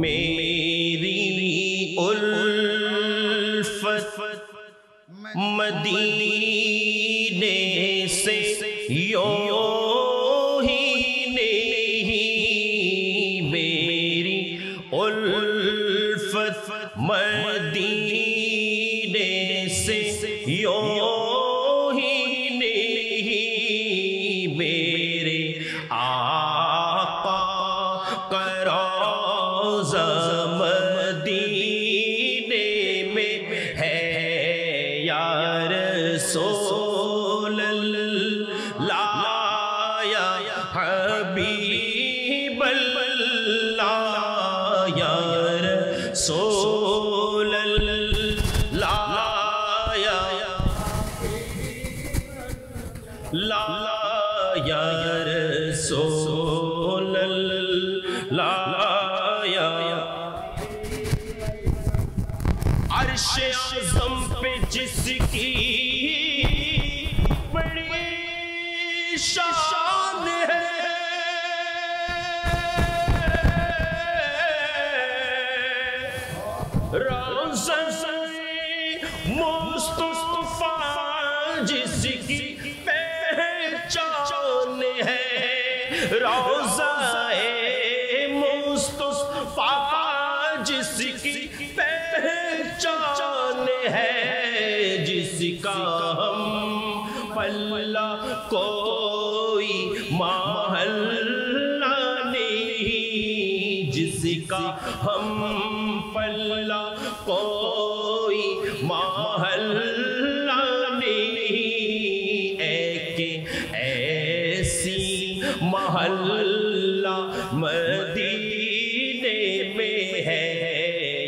میری الفت مدینے سے یوں ہی نہیں، میری الفت مدینے سے یوں ہی نہیں، میرے آقا کا روضہ مدینے میں ہے یا رسول اللہ یا حبیب اللہ یا رسول اللہ یا رسول اللہ یا عرش اعظم پہ جس کی بڑی شان ہے، روضہ مصطفیٰ جس کی پہچان ہے، روضہ مصطفیٰ جس کی پہچان ہے، جس کا ہم پلہ کوئی محلہ نہیں، جس کا ہم پلہ کوئی محلہ نہیں، ایک ایسی محلہ مدینے میں ہے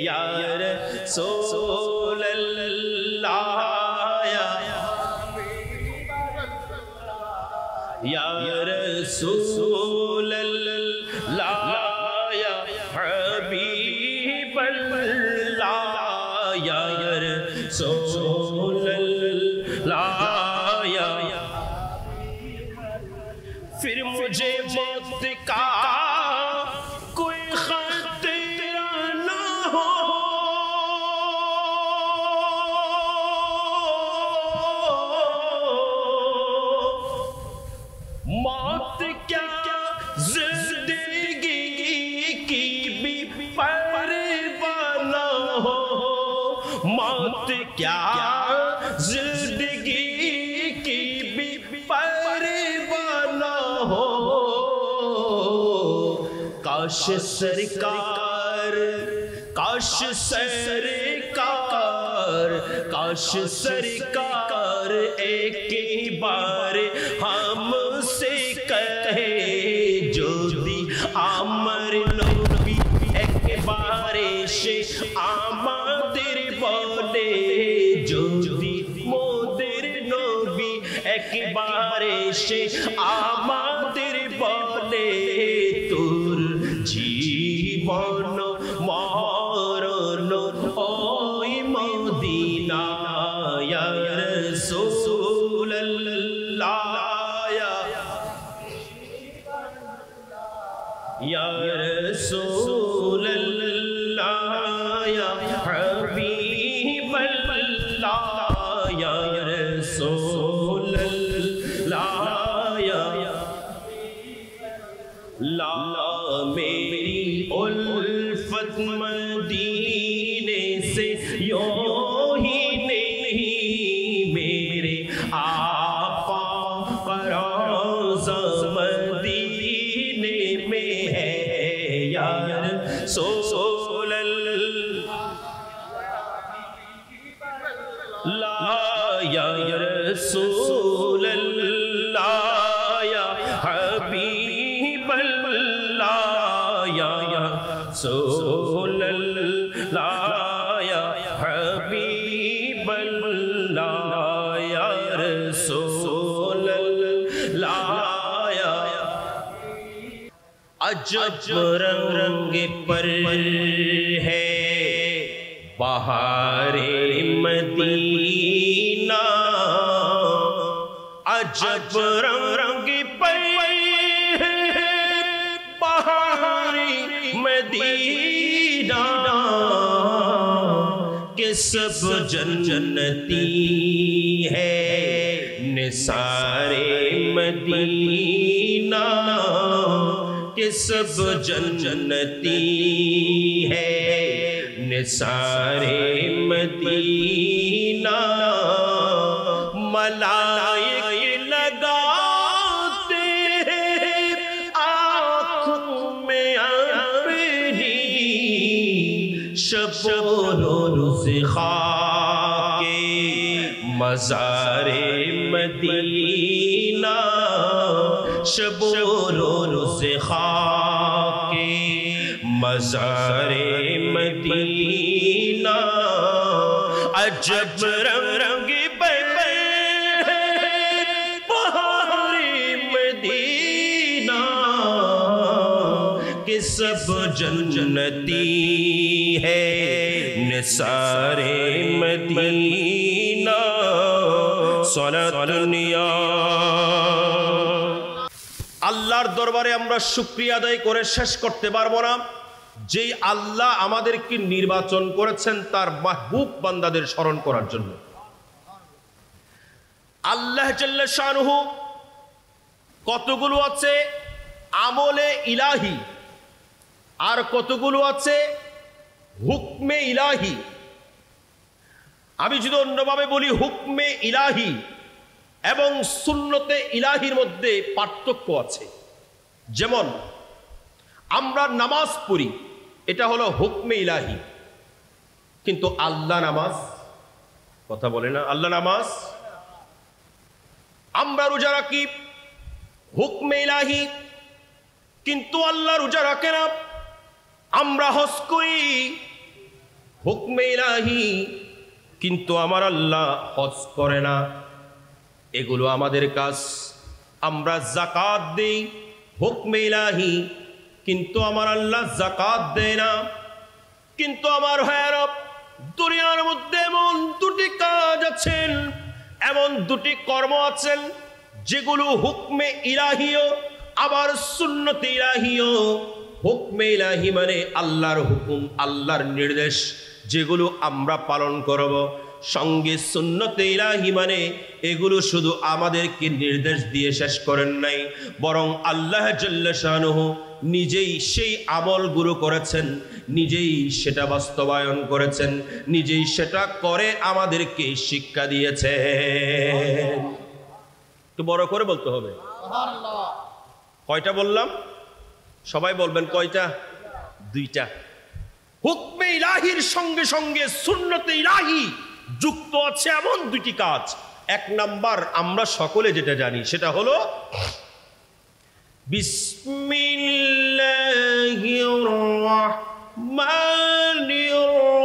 یا رسول اللہ یا رسول اللہ یا حبیب اللہ یا رسول اللہ یا پھر مجھے موت کا کوئی خطرہ نہ ہو، موت کیا زندگی کی بھی پرواہ نہ ہو، موت کیا زندگی کی بھی پرواہ نہ ہو، کاش سرکار کاش سرکار کاش سرکار ایک بار ہم سے کہے، جو دی آمر نبی ایک بارش آمدر بولے، جو دی مودر نبی ایک بارش آمدر بولے، تور جیون مارن اوئی مدینہ یا رسول اللہ یا رسول اللہ یا حبیب اللہ یا رسول اللہ یا لا میری الفت مدینے سے یوں ہی نہیں، میرے آقا کا روضہ مدینے میں ہے یا رسول اللہ یا رسول اللہ یا حبیب اللہ یا رسول اللہ یا حبیب اللہ یا رسول اللہ یا عجب رنگ پر ہے بہار مدینہ، عجب رنگ پر ہے بہار Medina के सब जन्नती है निसारे मदीना के सब जन्नती है निसारे मदीना मलाइक लगाते आँखों में अपनी शब रोज़ खाके मज़ारे मदीना शब रोज़ खाके मज़ारे मदीना अजब रंग मदीना के सब जन्नती है निसारे मदीना सलातुनिया। আল্লাহর দরবারে আমরা শুকরিয়া আদায় করে শেষ করতে পারবো না। যেই আল্লাহ আমাদেরকে নির্বাচন করেছেন তার মাহবুব বান্দাদের স্মরণ করার জন্য। আল্লাহ জাল্লা শানুহু কতগুলো আছে আমলে ইলাহি আর কতগুলো আছে হুকমে ইলাহি। আমি যদি অন্যভাবে বলি হুকমে ইলাহি এবং সুন্নতে ইলাহির মধ্যে পার্থক্য আছে। যেমন আমরা নামাজ পড়ি, এটা হলো হুকমে ইলাহি, কিন্তু আল্লাহ নামাজ, কথা বলে না আল্লাহ নামাজ। আমরা রোজা রাখি, হুকমে ইলাহি, কিন্তু আল্লাহ রোজা রাখে না। আমরা হজ করি, হুকমে ইলাহি, কিন্তু আমার আল্লাহ হজ করে না। এগুলো আমাদের কাজ। আমরা যাকাত দেই, হুকমে ইলাহি, কিন্তু আমার আল্লাহ যাকাত দেয় না। কিন্তু আমার ভাইয়েরা, দুনিয়ার মধ্যে এমন দুটি কাজ আছেন, এমন দুটি কর্ম আছেন যেগুলো হুকমে ইলাহিও আবার সুন্নতে ইলাহিও। হুকমে ইলাহি মানে আল্লাহর হুকুম, আল্লাহর নির্দেশ, যেগুলো আমরা পালন করব। সঙ্গে সুন্নতে ইলাহি মানে এগুলো শুধু আমাদেরকে নির্দেশ দিয়ে শেষ করেন নাই, বরং আল্লাহ জাল্লা শানুহু নিজেই সেই আমলগুলো করেছেন, নিজেই সেটা বাস্তবায়ন করেছেন, নিজেই সেটা করে আমাদেরকে শিক্ষা দিয়েছে। একটু বড় করে বলতে হবে। কয়টা বললাম? সবাই বলবেন কয়টা? দুইটা। হুকমে ইলাহির সঙ্গে সঙ্গে সুন্নতে ইলাহি যুক্ত আছে এমন দুটি কাজ। এক নাম্বার আমরা সকলে যেটা জানি সেটা হলো বিসমিল্লাহির রাহমানির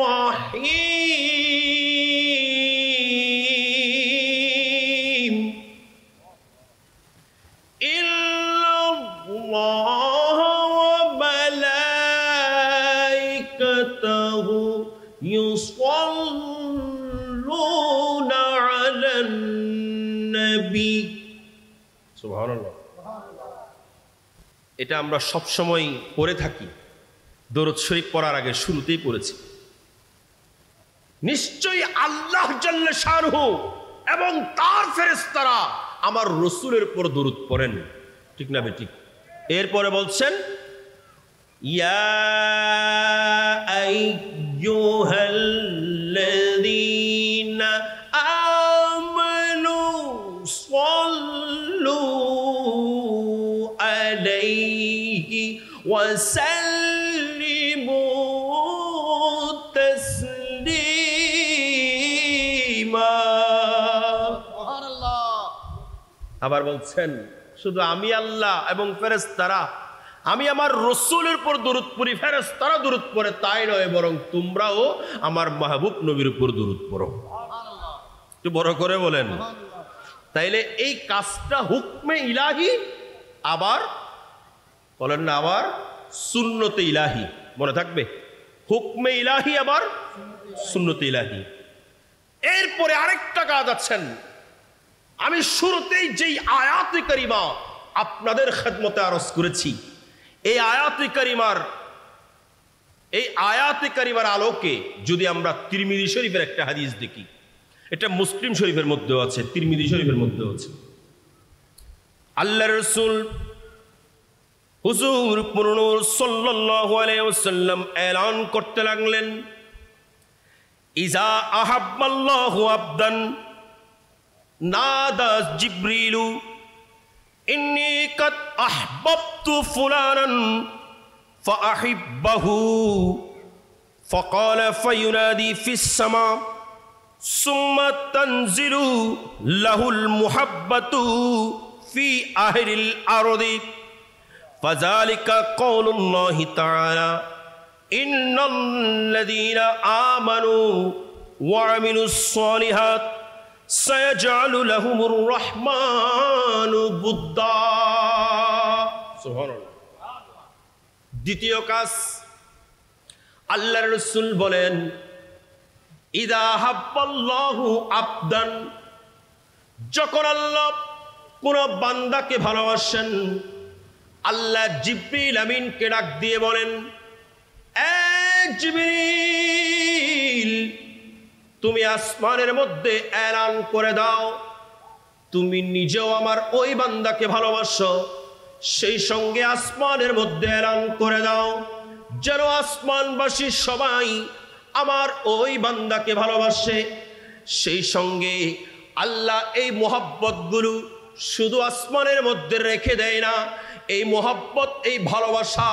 রাহিম ইল্লাল্লাহ ওয়া মালাইকাতুহু ইউসাল্লুনা আলান নবী। সুবহানাল্লাহ। এটা আমরা সব সময় পড়ে থাকি, দরুদ শরীফ পড়ার আগে শুরুতেই পড়েছি। নিশ্চয়ই আল্লাহ জাল্লা শানুহু এবং তার ফেরেশতারা আমার রাসূলের উপর দরুদ পড়েন, ঠিক না বেঠিক? এরপরে বলছেন ইয়া আইয়ুহাল্লাযীনা আমানু সাল্লু আলাইহি ওয়া সাল্লিমু তাসলিমা। সুবহানাল্লাহ। আবার বলছেন শুধু আমি আল্লাহ এবং ফেরেশতারা, আমি আমার রাসূলের উপর দরুদ পড়ি, ফেরেশতারা দরুদ পড়ে, তাই নয় বরং তোমরাও আমার মাহবুব নবীর উপর দরুদ পড়ো। সুবহানাল্লাহ। একটু বড় করে বলেন। তাইলে এই কাজটা হুকমে ইলাহি, আবার বলেন না আবার সুন্নতে ইলাহি। মনে থাকবে, হুকমে ইলাহি আবার সুন্নতে ইলাহি। এরপরে আরেকটা কাজ আছেন। আমি শুরুতেই যেই আয়াতে কারিমা আপনাদের খেদমতে আরজ করেছি, এই আয়াতে কারিমার এই আয়াতে কারিমার আলোকে যদি আমরা তিরমিজি শরীফের একটা হাদিস দেখি, এটা মুসলিম শরীফের মধ্যেও আছে, তিরমিজি শরীফের মধ্যেও আছে। আল্লাহর রাসূল হুজুর পুরনুর সাল্লাল্লাহু আলাইহি ওয়াসাল্লাম এলান করতে লাগলেন, ইজা আহাব্বাল্লাহু আবদান নাদা জিবরিলু ইন্নী কাদ আহবাবতু ফুলানান ফাআহিব্বাহু ফাকালা ফায়ুনাদি ফিস সামা সুম্মা তানজিলু লাহুল মুহাব্বাতু ফি আহলিল আরদি ফাযালিকা কাউলুল্লাহি তাআলা ইন্নাল্লাযীনা আমানু ওয়া আমিলুস সালিহাত সায়াজআলু লাহুমুর রাহমানু বুদ্দা। সুবহানাল্লাহ। দ্বিতীয় কাজ, আল্লাহর রাসূল বলেন, ইযা হাব্বাল্লাহু আবদান, যখন আল্লাহ কোন বান্দাকে ভালোবাসেন, আল্লাহ জিবরিল আমিনকে ডাক দিয়ে বলেন, এ জিবরিল, তুমি আসমানের মধ্যে এলান করে দাও, তুমি নিজেও আমার ওই বান্দাকে ভালোবাসো, সেই সঙ্গে আসমানের মধ্যে এলান করে দাও যেন আসমানবাসী সবাই আমার ওই বান্দাকে ভালোবাসে। সেই সঙ্গে আল্লাহ এই মোহাব্বতগুলো শুধু আসমানের মধ্যে রেখে দেয় না, এই মোহাব্বত, এই ভালোবাসা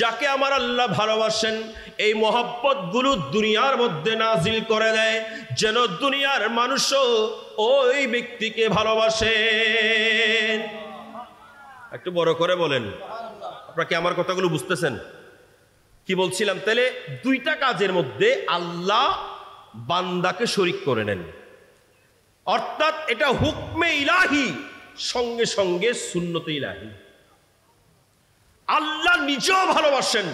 যাকে আমার আল্লাহ ভালোবাসেন, এই মোহাব্বতগুলো দুনিয়ার মধ্যে নাজিল করে দেয় যেন দুনিয়ার মানুষও ওই ব্যক্তিকে ভালোবাসে। একটু বড় করে বলেন, আপনারা কি আমার কথাগুলো বুঝতেছেন? কি বলছিলাম? তাহলে দুইটা কাজের মধ্যে আল্লাহ বান্দাকে শরীক করে নেন, অর্থাৎ এটা হুকমে ইলাহি, সঙ্গে সঙ্গে সুন্নতে ইলাহি। আল্লাহ নিজেও ভালোবাসেন,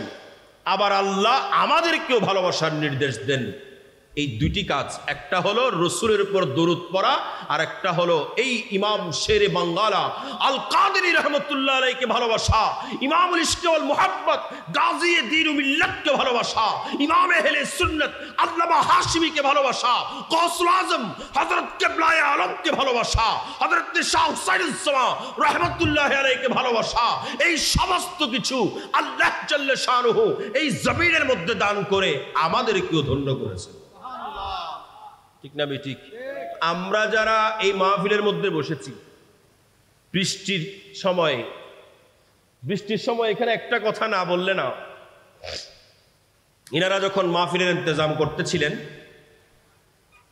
আবার আল্লাহ আমাদেরকেও ভালোবাসার নির্দেশ দেন। এই দুইটি কাজ, একটা হলো রসুলের উপর দরুদ পড়া, আর একটা হলো এই ইমাম শেরে বাঙ্গালা আল কাদেরী রহমতুল্লাহ আলাইহিকে ভালোবাসা, ইমামুল ইশক ওয়াল মুহাব্বত গাজী দ্বীন মিল্লাতকে ভালোবাসা, ইমাম আহলে সুন্নাত আল্লামা হাশিমিকে ভালোবাসা, গৌসুল আজম হযরত কিবলায়ে আলমকে ভালোবাসা, হযরত শাহ হুসাইনুস সামা রহমতুল্লাহ আলাইহিকে ভালোবাসা, এই সমস্ত কিছু আল্লাহ জাল্লে শানুহু এই জমিনের মধ্যে দান করে আমাদেরকেও ধন্য করেছেন। ঠিক না ঠিক? আমরা যারা এই মাহফিলের মধ্যে বসেছি, বৃষ্টির সময় এখানে একটা কথা না বললে না। ইনারা যখন মাহফিলের ইন্তজাম করতেছিলেন,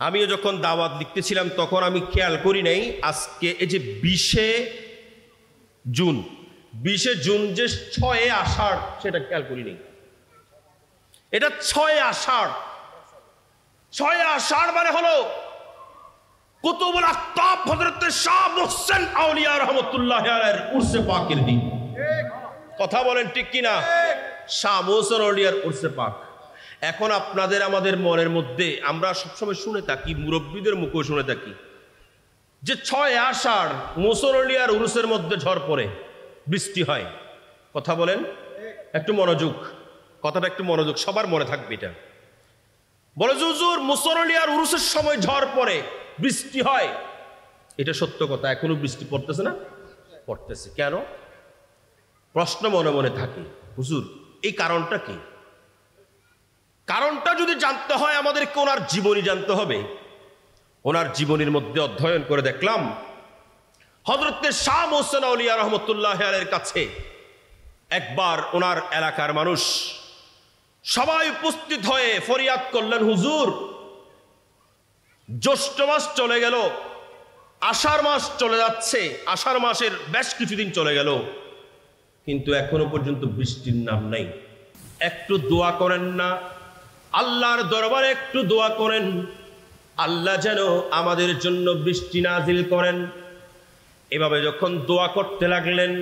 আমিও যখন দাওয়াত লিখতেছিলাম, তখন আমি খেয়াল করি নাই আজকে এই যে 20শে জুন যে 6 আষাঢ়, সেটা খেয়াল করি নাই। এটা 6 আষাঢ়। 6 আষাঢ় মানে হলো কুতুবুল আকতাব হযরত শাহ মুহসিন আউলিয়া রাহমাতুল্লাহি আলাইহির উরসে পাকের দিন। কথা বলেন ঠিক কি না? শাহ মুহসিন আউলিয়ার উরসে পাক। এখন আপনাদের আমাদের মনের মধ্যে আমরা সবসময় শুনে থাকি, মুরব্বীদের মুখেও শুনে থাকি যে 6 আষাঢ় মুহসিন আউলিয়ার উরসের মধ্যে ঝড় পড়ে, বৃষ্টি হয়। কথা বলেন, একটু মনোযোগ, কথাটা একটু মনোযোগ, সবার মনে থাকবে এটা। বলে হুজুর মুহসিন আউলিয়ার উরুসের সময় ঝড় পড়ে, বৃষ্টি হয়। এটা সত্য কথা, এখনো বৃষ্টি পড়তেছে না? পড়তেছে। কেন? প্রশ্ন মনে মনে থাকে, হুজুর এই কারণটা কি? কারণটা যদি জানতে হয় আমাদেরকে ওনার জীবনী জানতে হবে। ওনার জীবনীর মধ্যে অধ্যয়ন করে দেখলাম, হযরত শাহ মুহসিন আউলিয়া রাহমাতুল্লাহি আলাইহির কাছে একবার ওনার এলাকার মানুষ সবাই উপস্থিত হয়ে ফরিয়াদ করলেন, হুজুর জ্যৈষ্ঠ মাস চলে গেল, আষাঢ় মাস চলে যাচ্ছে, আষাঢ় মাসের বেশ কিছুদিন চলে গেল, কিন্তু এখনো পর্যন্ত বৃষ্টির নাম নাই। একটু দোয়া করেন না? আল্লাহর দরবারে একটু দোয়া করেন, আল্লাহ যেন আমাদের জন্য বৃষ্টি নাজিল করেন। এভাবে যখন দোয়া করতে লাগলেন,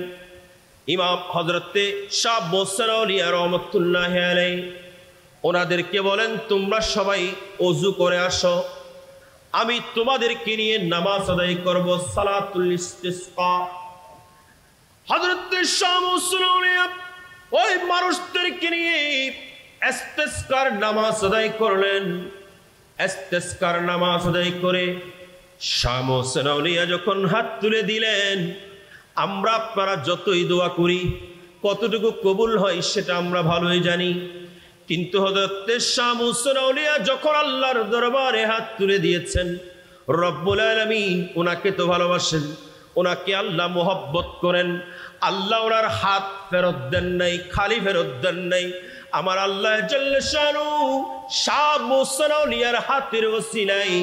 ইমাম হযরতে শাহ মুহসিন আউলিয়া রাহমাতুল্লাহি আলাইহি ওনাদেরকে বলেন, তোমরা সবাই ওযু করে আসো, আমি তোমাদেরকে নিয়ে নামাজ আদায় করব, সালাতুল ইস্তিসকা। হযরতে শাহ মুহসিন আউলিয়া ওই মানুষদেরকে নিয়ে ইস্তেসকার নামাজ আদায় করলেন। ইস্তেসকার নামাজ আদায় করে শাহ মোহসেন আউলিয়া যখন হাত তুলে দিলেন, আমরা আপনারা যতই দোয়া করি কতটুকু কবুল হয় সেটা আমরা ভালোই জানি, কিন্তু হযরত শাহ মোহসেন আউলিয়া যখন আল্লাহর দরবারে হাত তুলে দিয়েছেন, রব্বুল আলামিন ওনাকে তো ভালোবাসেন, ওনাকে আল্লাহ মোহব্বত করেন। আল্লাহ ওনার হাত ফেরত দেন নাই, খালি ফেরত দেন নাই। আমার আল্লাহ জাল্লে শানু শাহ মোহসেন আউলিয়ার হাতের ওসিলায়,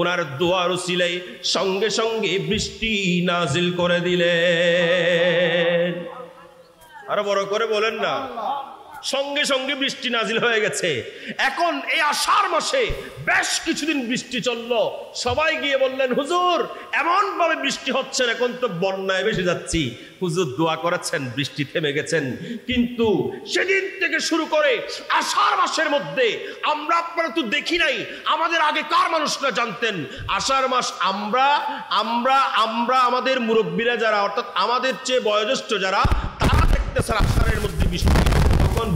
ওনার দোয়ার ওসিলায় সঙ্গে সঙ্গে বৃষ্টি নাজিল করে দিলেন। আরো বড় করে বলেন না, সঙ্গে সঙ্গে বৃষ্টি নাজিল হয়ে গেছে। এখন এই আষাঢ় মাসে বেশ কিছুদিন বৃষ্টি চললো, সবাই গিয়ে বললেন হুজুর এমন ভাবে বৃষ্টি হচ্ছে, এখন তো বন্যায় ভেসে যাচ্ছি। হুজুর দোয়া করেছেন, বৃষ্টি থেমে গেছেন। কিন্তু সেদিন থেকে শুরু করে আষাঢ় মাসের মধ্যে আমরা আপনারা তো দেখি নাই, আমাদের আগে কার মানুষরা জানতেন আষাঢ় মাস, আমরা আমরা আমরা আমাদের মুরব্বীরা যারা, অর্থাৎ আমাদের চেয়ে বয়োজ্যেষ্ঠ যারা, তারা দেখতেছেন আষাঢ়ের মধ্যে বৃষ্টি।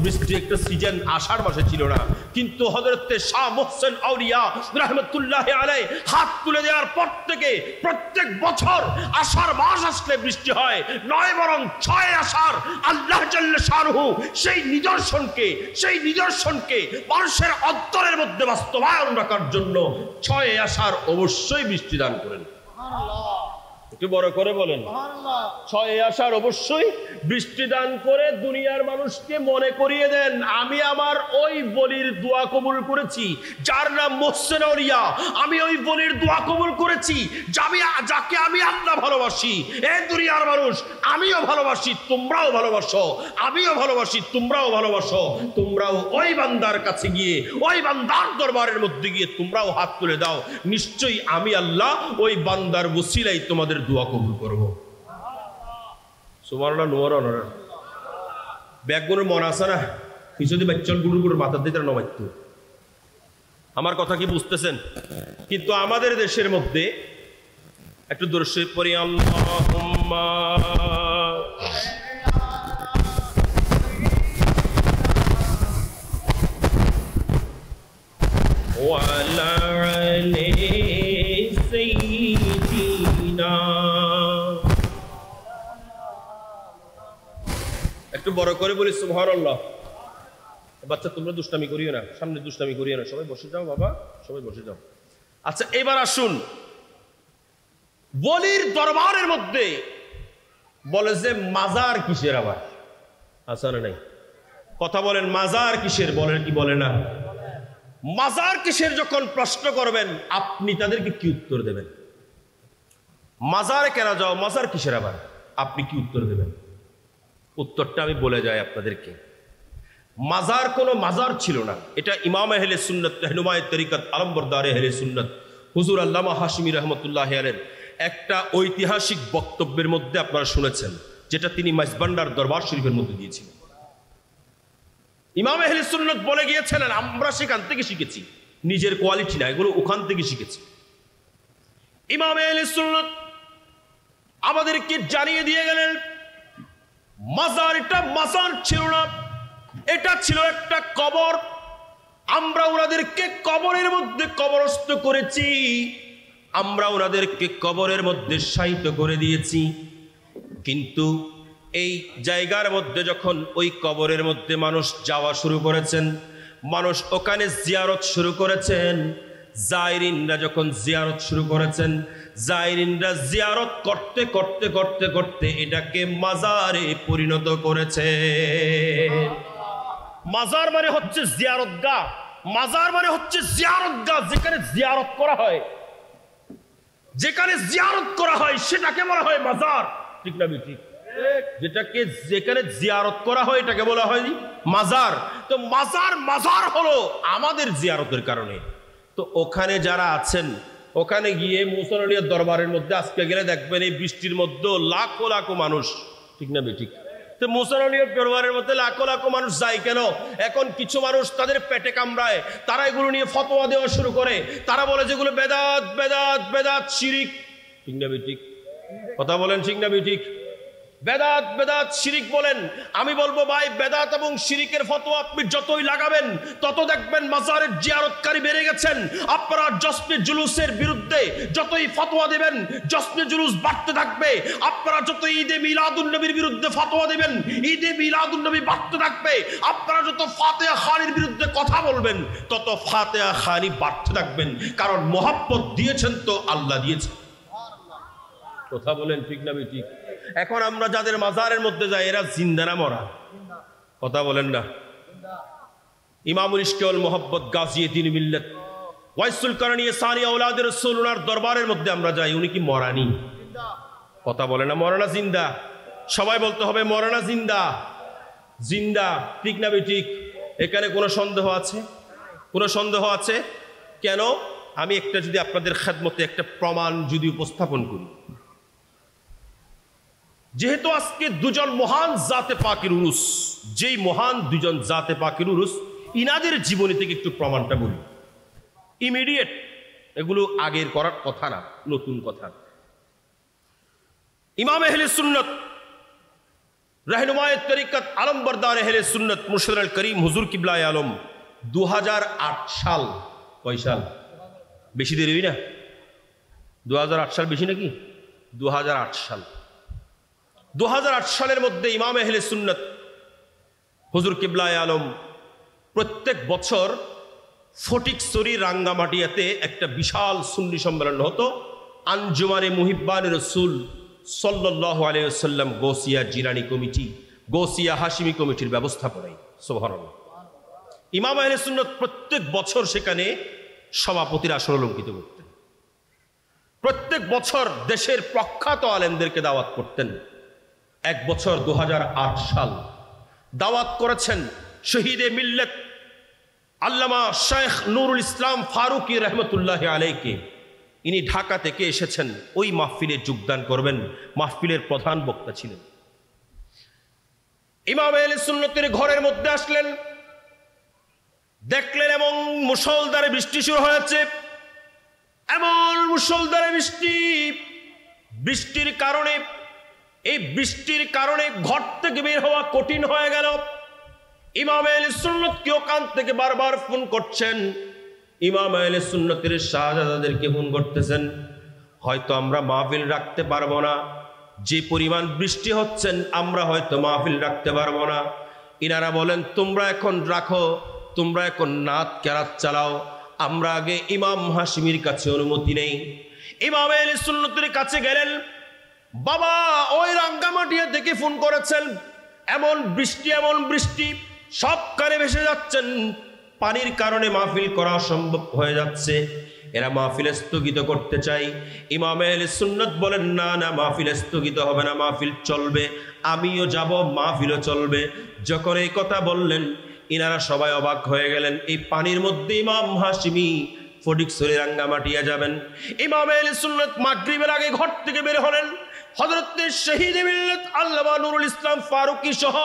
বৃষ্টি একটা সিজন আষাঢ় মাসে ছিল না, কিন্তু হযরত শাহ মোহসেন আউলিয়া রাহমাতুল্লাহি আলাইহি হাত তুলে দেওয়ার পর থেকে প্রত্যেক বছর আষাঢ় মাস আসলে বৃষ্টি হয়, নয় বরং 6 আষাঢ় আল্লাহ জাল্লে শানুহু সেই নিদর্শনকে মানুষের অন্তরের মধ্যে বাস্তবায়ন রাখার জন্য 6 আষাঢ় অবশ্যই বৃষ্টি দান করেন। একটু বড় করে বলেন, 6 আষাঢ় অবশ্যই বৃষ্টি দান করে দুনিয়ার মানুষকে মনে করিয়ে দেন, আমি আমার ওই বলির দোয়া কবুল করেছি যার নাম মোহসেন আউলিয়া, আমি ওই বলির দোয়া কবুল করেছি যাকে আমি আল্লাহ ভালোবাসি। এই দুনিয়ার মানুষ, আমিও ভালোবাসি, তোমরাও ভালোবাসো, আমিও ভালোবাসি, তোমরাও ভালোবাসো। তোমরাও ওই বান্দার কাছে গিয়ে, ওই বান্দার দরবারের মধ্যে গিয়ে তোমরাও হাত তুলে দাও, নিশ্চয়ই আমি আল্লাহ ওই বান্দার ওসিলায় তোমাদের দোয়া কবুল করব। সুবহানাল্লাহ। নোয়ার ব্যাগগুলোর মন আছে না, কিছুদি বাচ্চল গুলোর মাথার দিতে নমাইতো। আমার কথা কি বুঝতেছেন? কিন্তু আমাদের দেশের মধ্যে একটু দরুদ শরীফ পড়ি, আল্লাহুম্মা ওয়া আলা আলি সাইয়্যিদিনা। একটু বড় করে বলি সুবহানাল্লাহ। বাচ্চা তোমরা দুষ্টামি করিও না, সামনে দুষ্টামি করিও না, সবাই বসে যাও বাবা, সবাই বসে যাও। আচ্ছা এবার আসুন, বলির দরবারের মধ্যে বলে যে মাজার কিসের, আবার আছে না নাই? কথা বলেন, মাজার কিসের? বলেন কি বলে না? মাজার কিসের যখন প্রশ্ন করবেন, আপনি তাদেরকে কি উত্তর দেবেন? মাজারে কেন যাও, মাজার কিসের, আবার আপনি কি উত্তর দেবেন? উত্তরটা আমি বলে যাই আপনাদেরকে। মাজার কোনো মাজার ছিল না, এটা ইমাম আহলে সুন্নাত রাহনুমায়ে তরিকত আলমবরদারে আহলে সুন্নাত হুজুর আল্লামা হাশমি রহমতুল্লাহ আলাইহির একটা ঐতিহাসিক বক্তব্যের মধ্যে আপনারা শুনেছেন, যেটা তিনি মাইজবান্ডার দরবার শরীফের মধ্যে দিয়েছিলেন। ইমাম আহলে সুন্নাত বলে গিয়েছেন, আমরা সেখান থেকে শিখেছি, নিজের কোয়ালিটি না, এগুলো ওখান থেকে শিখেছি। ইমাম আহলে সুন্নাত আমাদেরকে জানিয়ে দিয়ে গেলেন, মাজার এটা মাজার ছিল না, এটা ছিল একটা কবর। আমরা ওনাদেরকে কবরের মধ্যে কবরস্থ করেছি, আমরা ওনাদেরকে কবরের মধ্যে শায়িত করে দিয়েছি। কিন্তু এই জায়গার মধ্যে যখন ওই কবরের মধ্যে মানুষ যাওয়া শুরু করেছেন, মানুষ ওখানে জিয়ারত শুরু করেছেন, জায়রিনরা যখন জিয়ারত শুরু করেছেন, জায়রিনরা জিয়ারত করতে করতে করতে করতে এটাকে মাজারে পরিণত করেছে। মাজার মানে হচ্ছে জিয়ারতগাহ, মাজার মানে হচ্ছে জিয়ারতগাহ, যেখানে জিয়ারত করা হয়, যেখানে জিয়ারত করা হয় সেটাকে বলা হয় মাজার। ঠিক না ঠিক? যেখানে জিয়ারত করা হয় এটাকে বলা হয় মাজার। তো মাজার হলো আমাদের জিয়ারতের কারণে। তো ওখানে যারা আছেন, ওখানে গিয়ে মুহসিন আউলিয়ার দরবারের মধ্যে আজকে গেলে দেখবেন এই বৃষ্টির মধ্যে লাখো লাখো মানুষ। ঠিক না ঠিক? তো মুহসিন আউলিয়ার দরবারের মধ্যে লাখো লাখো মানুষ যায় কেন? এখন কিছু মানুষ তাদের পেটে কামড়ায়, তারা এগুলো নিয়ে ফতোয়া দেওয়া শুরু করে, তারা বলে যেগুলো বেদাত বেদাত বেদাত শিরিক। ঠিক না ঠিক? কথা বলেন ঠিক না ঠিক? বেদাত বেদাত শিরিক বলেন। আমি বলবো ভাই, বেদাত এবং শিরিকের ফতোয়া আপনি যতই লাগাবেন তত দেখবেন মাজারের জিয়ারতকারী বেড়ে গেছেন। আপনারা জশ্নে জুলুসের বিরুদ্ধে যতই ফতোয়া দেবেন জশ্নে জুলুস বাড়তে থাকবে। আপনারা যত ঈদে মিলাদুন নবীর বিরুদ্ধে ফতোয়া দেবেন ঈদে মিলাদুন নবী বাড়তে থাকবে। আপনারা যত ফাতিহা খানির বিরুদ্ধে কথা বলবেন তত ফাতিহা খানি বাড়তে থাকবেন। কারণ মোহাব্বত দিয়েছেন তো আল্লাহ দিয়েছেন। কথা বলেন ঠিক না ঠিক? এখন আমরা যাদের মাজারের মধ্যে যাই এরা জিন্দা না মরা? কথা বলেন না। ইমামুল ইশক ওয়াল মুহাব্বত গাজিউদ্দিন মিল্লাত ওয়াইসুল কারণী সানি আওলাদ রাসূল ওনার দরবারের মধ্যে আমরা যাই, উনি কি মরানি? কথা বলে না, মরানা জিন্দা? সবাই বলতে হবে মরানা জিন্দা। জিন্দা, ঠিক না ঠিক? এখানে কোনো সন্দেহ আছে? কোনো সন্দেহ আছে? কেন? আমি একটা যদি আপনাদের খেদমতে একটা প্রমাণ যদি উপস্থাপন করি, যেহেতু আজকে দুজন মহান জাতে পাকের উরুস, যেই মহান দুজন জাতে পাকের উরুস, ইনাদের জীবনী থেকে একটু প্রমাণটা বলি। ইমিডিয়েট, এগুলো আগের করার কথা না, নতুন কথা। ইমাম আহলে সুন্নাত रहनुमाए तरीकत आलमबरदार अहले सुन्नत मुर्शिद अल करीम हुजूर किबला आलम 2008 साल, কয় সাল? বেশি দেরি না? 2008 সাল বেশি নাকি? 2008 সাল। 2008 সালের মধ্যে ইমাম আহলে সুন্নাত হুজুর কিবলা আলম প্রত্যেক বছর ফটিকছড়ি রাঙ্গামাটিয়াতে একটা বিশাল সুন্নি সম্মেলন হতো। আঞ্জুমানে মুহিব্বানে রসুল সাল্লাল্লাহু আলাইহি ওয়াসাল্লাম গৌসিয়া জিলানী কমিটি, গৌসিয়া হাশিমি কমিটির ব্যবস্থাপনায়। সুবহানাল্লাহ। ইমাম আহলে সুন্নাত প্রত্যেক বছর সেখানে সভাপতির আসন অলঙ্কিত করতেন। প্রত্যেক বছর দেশের প্রখ্যাত আলেমদেরকে দাওয়াত করতেন। এক বছর 2008 সাল দাওয়াত করেছেন শহীদে মিল্লাত আল্লামা শেখ নুরুল ইসলাম ফারুকি রহমতুল্লাহি আলাইহিকে। ইনি ঢাকা থেকে এসেছেন, ওই মাহফিলে যোগদান করবেন। মাহফিলের প্রধান বক্তা ছিলেন। ইমাম আহলে সুন্নাতের ঘরের মধ্যে আসলেন, দেখলেন এবং মুষলধারে বৃষ্টি শুরু হয়েছে। এমন মুষলধারে বৃষ্টি, বৃষ্টির কারণে এই বৃষ্টির কারণে ঘর থেকে বের হওয়া কঠিন হয়ে গেল। ইমাম আহলে সুন্নাত কি ওখান থেকে বারবার ফোন করছেন, ইমাম আহলে সুন্নাতের শাহজাদাদেরকে ফোন করতেছেন, হয়তো আমরা মাহফিল রাখতে পারবো না, যে পরিমাণ বৃষ্টি হচ্ছেন আমরা হয়তো মাহফিল রাখতে পারবো না। ইনারা বলেন তোমরা এখন রাখো, তোমরা এখন নাত কেরাত চালাও, আমরা আগে ইমাম হাশিমির কাছে অনুমতি নেই। ইমাম আহলে সুন্নাতের কাছে গেলেন, বাবা ওই রাঙ্গামাটিয়া থেকে ফোন করেছেন, এমন বৃষ্টি সব কানে ভেসে যাচ্ছেন, পানির কারণে মাহফিল করা অসম্ভব হয়ে যাচ্ছে, এরা মাহফিল স্থগিত করতে চাই। ইমাম আহলে সুন্নাত বলেন না না, মাহফিল স্থগিত হবে না, মাহফিল চলবে, আমিও যাব, মাহফিলও চলবে। যখন এই কথা বললেন ইনারা সবাই অবাক হয়ে গেলেন। এই পানির মধ্যে ইমাম হাশিমি ফটিকছড়ি রাঙ্গামাটিয়া যাবেন। ইমাম আহলে সুন্নাত মাগরিবের আগে ঘর থেকে বের হলেন। হযরত শহীদ মিল্লাত আল্লামা নুরুল ইসলাম ফারুকি সহ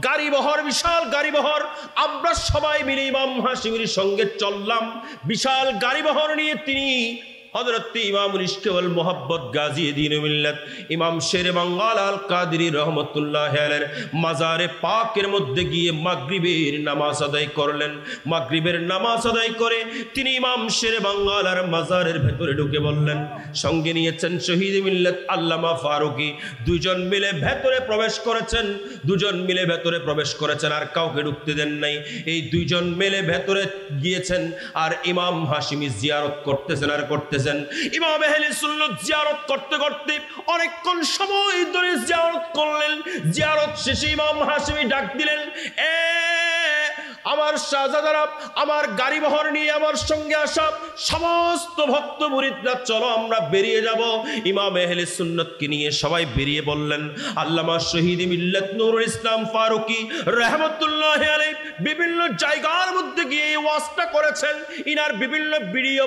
গাড়িবহর, বিশাল গাড়িবহর, আমরা সবাই মিলে ইমাম হাশিমির সঙ্গে চললাম। বিশাল গাড়িবহর নিয়ে তিনি হযরত ইমামুল ইশক ওয়াল মুহাব্বত গাজিউদ্দিন মিল্লাত ইমাম শেরে বাঙ্গাল আল কাদেরী রহমাতুল্লাহি আলাইহির মাজারে পাকের মধ্যে গিয়ে মাগরিবের নামাজ আদায় করলেন। মাগরিবের নামাজ আদায় করে তিনি ইমাম শেরে বাঙ্গাল আর মাজারের ভেতরে ঢুকে বললেন, সঙ্গে নিয়েছেন শহীদ মিল্লাত আল্লামা ফারুকি, দুজন মিলে ভেতরে প্রবেশ করেছেন, দুজন মিলে ভেতরে প্রবেশ করেছেন, আর কাউকে ঢুকতে দেন নাই। এই দুইজন মিলে ভেতরে গিয়েছেন আর ইমাম হাশিমি জিয়ারত করতেছেন আর করতেছেন। ইমাম আহলে সুন্নাত জিয়ারত করতে করতে অনেকক্ষণ সময় ধরে জিয়ারত করলেন। জিয়ারত শেষে ইমাম হাশিমি ডাক দিলেন, এ আমার শাহজাদারা, আমার গাড়িবহর নিয়ে আমার সঙ্গে আসা সমস্ত ভক্ত মুরিদরা, চলো আমরা বেরিয়ে যাব। ইমাম আহলে সুন্নাতকে নিয়ে সবাই বেরিয়ে বললেন। আল্লামা শহীদ মিল্লাত নুরুল ইসলাম ফারুকি রহমতুল্লাহি আলাইহি বিভিন্ন জায়গার মধ্যে গিয়ে ওয়াজটা করেছেন। ইনার বিভিন্ন ভিডিও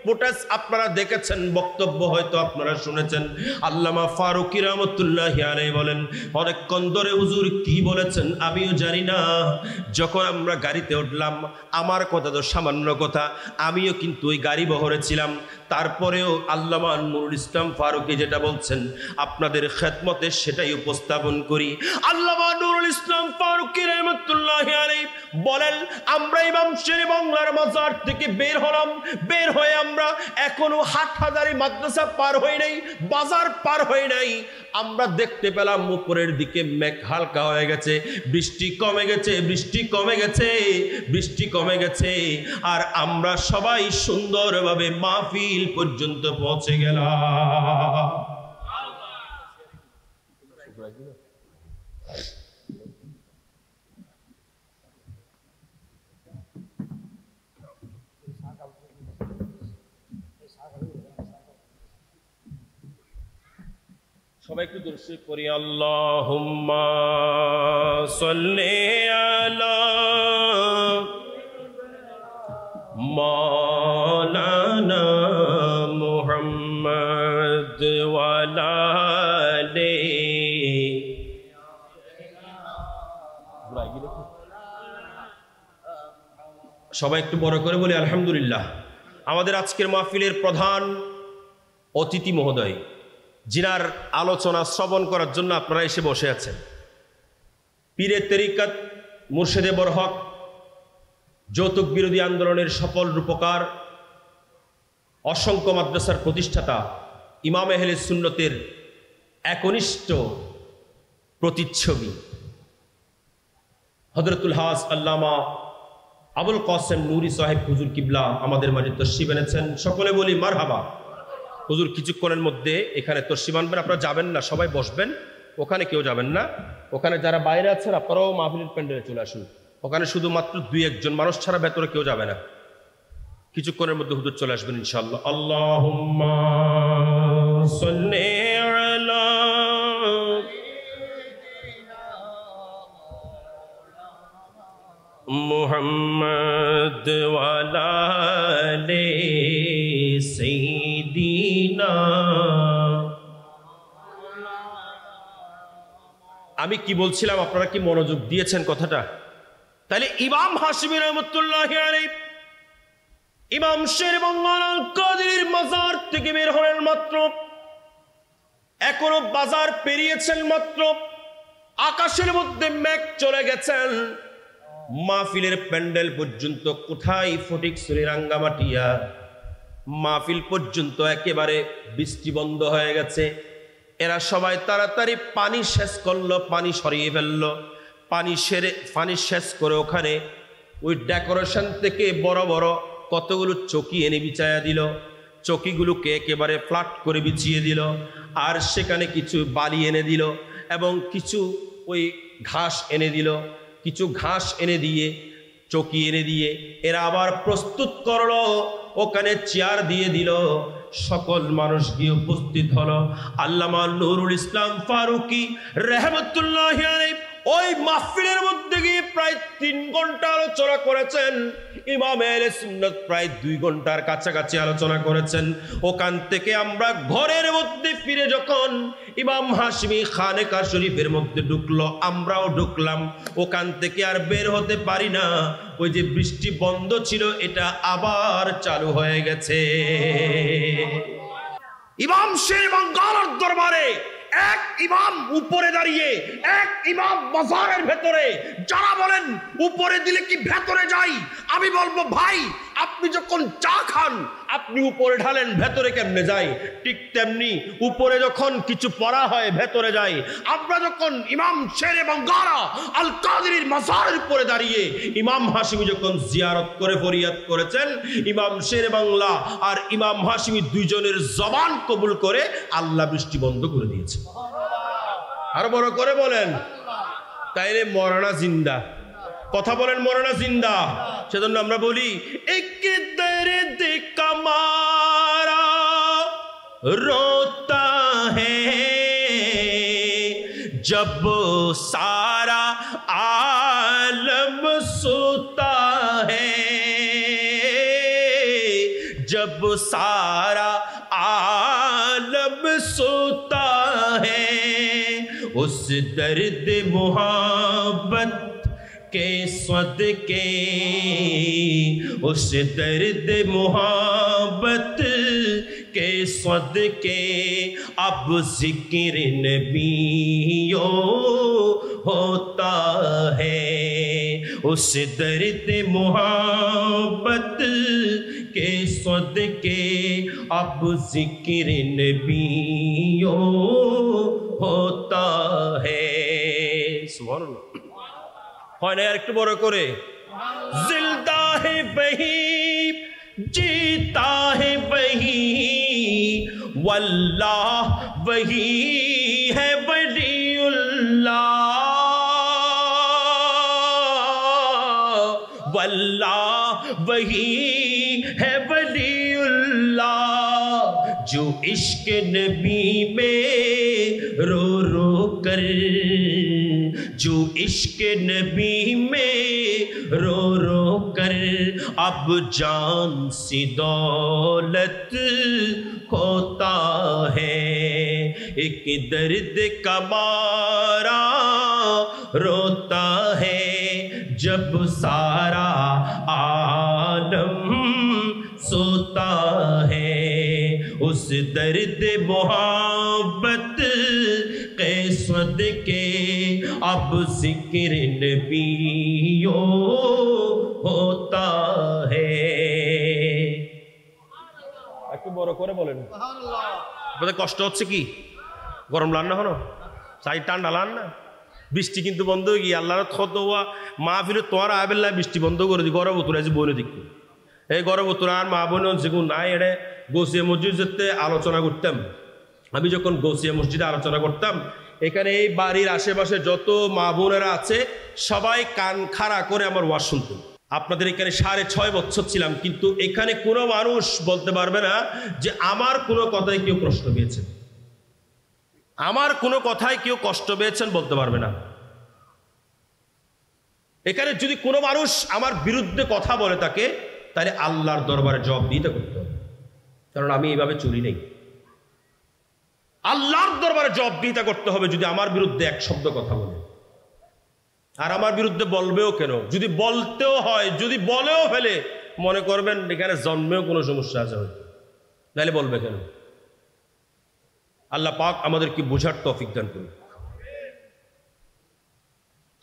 ফুটেজ আপনারা দেখেছেন, বক্তব্য হয়তো আপনারা শুনেছেন। আল্লামা ফারুকী রহমতুল্লাহি আলাইহি বলেন, অনেকক্ষণ ধরে হুজুর কি বলেছেন আমিও জানি না। যখন আমরা গাড়িতে উঠলাম, আমার কথা তো সামান্য কথা, আমিও কিন্তু ওই গাড়ি বহরে ছিলাম, তারপরেও আল্লামা নুরুল ইসলাম ফারুকী যেটা বলছেন আপনাদের খেদমতে সেটাই উপস্থাপন করি। আল্লামা নুরুল ইসলাম ফারুকী রাহমাতুল্লাহি আলাইহি বলেন, আমরা ইমাম শের বাংলার মাজার থেকে বের হলাম, বের হয়ে আমরা এখনো হাটহাজারী মাদ্রাসা পার হই নাই, বাজার পার হই নাই, আমরা দেখতে পেলাম উপরের দিকে মেঘ হালকা হয়ে গেছে, বৃষ্টি কমে গেছে, বৃষ্টি কমে গেছে, বৃষ্টি কমে গেছে, আর আমরা সবাই সুন্দরভাবে মাহফিল পর্যন্ত পৌঁছে গেলাম। সবাই একটু দরুদ শরীফ পড়ি। আল্লাহুম্মা সাল্লি আলা মাওলানা মুহাম্মদ ওয়া আলা আলিহি। সবাই একটু বড় করে বলি আলহামদুলিল্লাহ। আমাদের আজকের মাহফিলের প্রধান অতিথি মহোদয়, যিনার আলোচনা শ্রবণ করার জন্য আপনারা এসে বসে আছেন, পীরে তরিকত মুর্শিদে বরহক, যৌতুক বিরোধী আন্দোলনের সফল রূপকার, অসংখ্য মাদ্রাসার প্রতিষ্ঠাতা, ইমাম আহলে সুন্নতের একনিষ্ঠ প্রতিচ্ছবি হযরতুল হাজ আল্লামা আবুল কাসেম নুরি সাহেব হুজুর কিবলা আমাদের মাঝে তশরিফ এনেছেন। সকলে বলি মারহাবা। হুজুর কিছুক্ষণের মধ্যে এখানে তশরিফ আনবেন, আপনারা যাবেন না, সবাই বসবেন, ওখানে কেউ যাবেন না। ওখানে যারা বাইরে আছেন আপনারাও মাহফিলের প্যান্ডেলে চলে আসুন, ওখানে শুধুমাত্র 2-1 মানুষ ছাড়া ভেতরে কেউ যাবে না। কিছুক্ষণের মধ্যে হুজুর চলে আসবেন ইনশাআল্লাহ। আল্লাহুম্মা সাল্লি আলা মুহাম্মদ ওয়া আলা আলি সাইয়্যিদিনা। আমি কি বলছিলাম, আপনারা কি মনোযোগ দিয়েছেন কথাটা? তাহলে ইমাম হাশিমি রহমতুল্লাহি আলাইহি ইমাম শের বাংলার আল কাদির মাজার থেকে বের হলেন মাত্র, এখনো বাজার পেরিয়েছেন মাত্র, আকাশের মধ্যে মেঘ চলে গেছেন, মাহফিলের প্যান্ডেল পর্যন্ত কোথায় ফটিকছড়ি রাঙ্গামাটিয়া মাহফিল পর্যন্ত একেবারে বৃষ্টি বন্ধ হয়ে গেছে। এরা সবাই তাড়াতাড়ি পানি শেষ করলো, পানি সরিয়ে ফেললো, পানি শেষ করে ওখানে ওই ডেকোরেশন থেকে বড় বড় কতগুলো চকি এনে বিছায়া দিল, চকিগুলোকে একেবারে ফ্ল্যাট করে বিছিয়ে দিল, আর সেখানে কিছু বালি এনে দিল এবং কিছু ওই ঘাস এনে দিল, কিছু ঘাস এনে দিয়ে চকি এনে দিয়ে এরা আবার প্রস্তুত করলো, ওখানে চেয়ার দিয়ে দিল, সকল মানুষ গিয়ে উপস্থিত হলো। আল্লামা নুরুল ইসলাম ফারুকী রাহমাতুল্লাহি আলাইহি ওই মাহফিলের মধ্যে গিয়ে প্রায় 3 ঘন্টা আলোচনা করেছেন। ইমাম আহলে সুন্নাত প্রায় 2 ঘন্টার কাছাকাছি আলোচনা করেছেন। ওখান থেকে আমরা ঘরের মধ্যে ফিরে যখন ইমাম হাশিমি খানেকা শরীফের মধ্যে ঢুকলো, আমরাও ঢুকলাম, ওখান থেকে আর বের হতে পারি না। ওই যে বৃষ্টি বন্ধ ছিল এটা আবার চালু হয়ে গেছে। ইমাম শের বাংলার দরবারে এক ইমাম উপরে দাঁড়িয়ে, এক ইমাম বাজারের ভেতরে। যারা বলেন উপরে দিলে কি ভেতরে যাই, আমি বলবো ভাই আপনি যখন চা খান আপনি উপরে ঢালেন, ভেতরে কেমনে যায়? ঠিক তেমনি উপরে যখন কিছু পড়া হয় ভেতরে যায়। আমরা যখন ইমাম শেরে বাংলা আল কাদির মাজারের উপরে দাঁড়িয়ে ইমাম হাশিমি যখন জিয়ারত করে ফরিয়াদ করেছেন, ইমাম শেরে বাংলা আর ইমাম হাশিমি দুইজনের জবান কবুল করে আল্লাহ বৃষ্টি বন্ধ করে দিয়েছে। আরো বড় করে বলেন, তাইলে মরানা জিন্দা, কথা বলেন মরানা জিন্দা। সেজন্য আমরা বলি এক দর্দ কামারা রোতা হ্যায় জব সারা আলম সোতা হ্যায়, জব सारा आलम सोता है, उस दर्द मोहब्बत के सदके, उस दर्द मोहब्बत के सदके अब जिक्र नबियों होता है, उस दर्द मोहब्बत के सदके अब जिक्र नबियों होता है। सुभान अल्लाह। হয় না আর একটু বড় করে, जिंदा है वही जीता है वही, वल्लाह वही है वलीउल्लाह, वल्लाह वही है वलीउल्लाह, जो इश्क नबी में रो रो कर, जो इश्क नबी में रो रो कर अब जान सी दौलत खोता है, एक दर्द का मारा रोता है जब सारा आलम सोता है, उस दर्द मोहब्बत के सदके अब जिक्र नबियों होता है। একটু বড় করে বলেন। আপনাদের কষ্ট হচ্ছে কি? গরম লান না হলো, চাই ঠান্ডা লান না, বৃষ্টি কিন্তু বন্ধ হয়ে গিয়ে আল্লাহর খতওয়া মাহফিলে তোমার আবেল্লা বৃষ্টি বন্ধ করে দি, গরম উত্তর আছে বনে দিক, এই গরম উত্তর আর মা বোন যেগুলো নাই এড়ে গোসিয়া মসজিদ যেতে আলোচনা করতাম। আমি যখন গোসিয়া মসজিদে আলোচনা করতাম, এখানে এই বাড়ির আশেপাশে যত মা বোনেরা আছে সবাই কান খাড়া করে আমার ওয়াজ শুনতেন। আপনাদের এখানে 6.5 বছর ছিলাম, কিন্তু এখানে কোনো মানুষ বলতে পারবে না যে আমার কোনো কথায় কেউ কষ্ট পেয়েছেন, আমার কোনো কথায় কেউ কষ্ট পেয়েছেন বলতে পারবে না। এখানে যদি কোনো মানুষ আমার বিরুদ্ধে কথা বলে থাকে তাহলে আল্লাহর দরবারে জবাব দিতে করতে হবে, কারণ আমি এইভাবে চলি নেই। আল্লাহর দরবারে জবাবদিহিতা করতে হবে যদি আমার বিরুদ্ধে এক শব্দ কথা বলে। আর আমার বিরুদ্ধে বলবেও কেন, যদি বলতেও হয়, যদি বলেও ফেলে, মনে করবেন এখানে জন্মেও কোনো সমস্যা আছে হয়তো, নাহলে বলবে কেন? আল্লাহ পাক আমাদেরকে বোঝার তৌফিক দান করুন।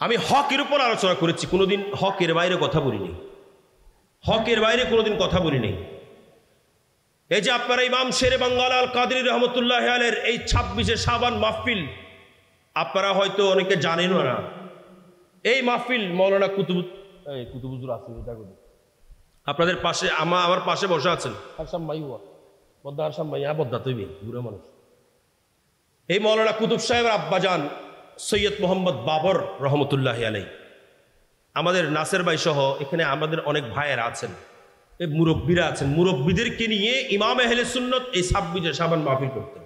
আমি হকের উপর আলোচনা করেছি, কোনোদিন হকের বাইরে কথা বলিনি, হকের বাইরে কোনোদিন কথা বলিনি। এই যে আপনারা ইমাম শেরে বাঙ্গাল আল কাদরি রহমতুল্লাহ আলাইহির এই 26শে শাবান মাহফিল, আপনারা হয়তো অনেকে জানেনও না। এই মাহফিল মৌলানা কুতুবুজুর আছেন, আপনাদের পাশে আমার পাশে বসে আছেন, হারসাম ভাই হুয়া বদ্দা, হারসাম ভাই হ্যাঁ বদ্দা তৈরি বুড়ো মানুষ। এই মৌলানা কুতুব সাহেবের আব্বাজান সৈয়দ মোহাম্মদ বাবর রহমতুল্লাহ আলাইহি, আমাদের নাসের ভাই সহ এখানে আমাদের অনেক ভাইয়েরা আছেন, এই মুরব্বীরা আছেন, মুরব্বীদেরকে নিয়ে ইমাম আহলে সুন্নাত এই 26শে শাবান মাহফিল করতেন।